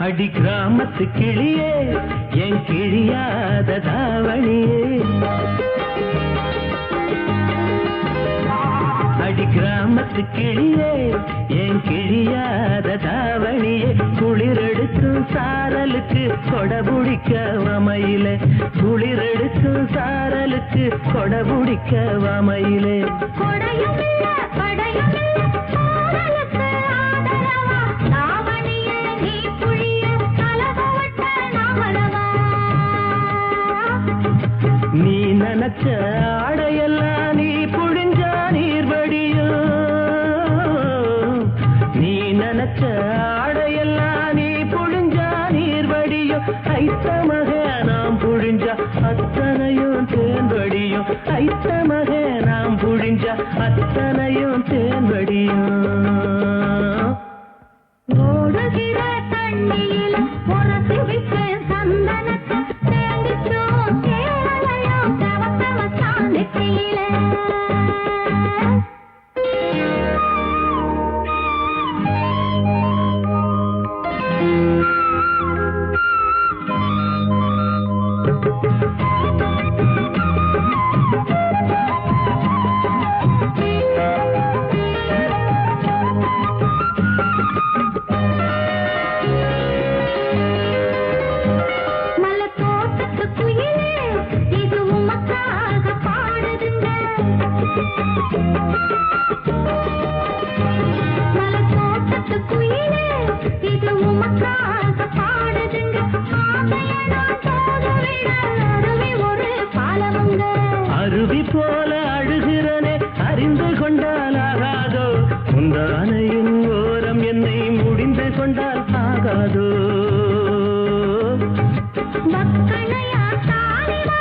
அடி கிராமத்து கிளியே என் கிழியாத தாவணியே அடி கிராமத்து கிளியே என் கிழியாத தாவணியே குளிரெடுக்கும் சாரலுக்கு கொடபுடிக்க வமையிலே குளிரெடுக்கும் சாரலுக்கு கொடபுடிக்க வமையிலே நீ நினைச்ச ஆடையெல்லாம் நீ புழிஞ்சா நீர் வடியும் நீ நினைச்ச ஆடையெல்லாம் நீ புழிஞ்சா நீர் வடியும் ஐத்தமக நாம் புழிஞ்சா அத்தனையும் தேன் வடியும் ஐத்தமக நாம் புழிஞ்சா அத்தனையும் தேன் வடியும் ஓடுகிற தண்ணியில உரசி விட்டேன் சந்தனத்தை அருவி போல அழுகிறனே அறிந்து கொண்டால் ஆகாதோ முந்தானையின் ஓரம் என்னை முடிந்து கொண்டால் ஆகாதோ மக்களையா தாலிவா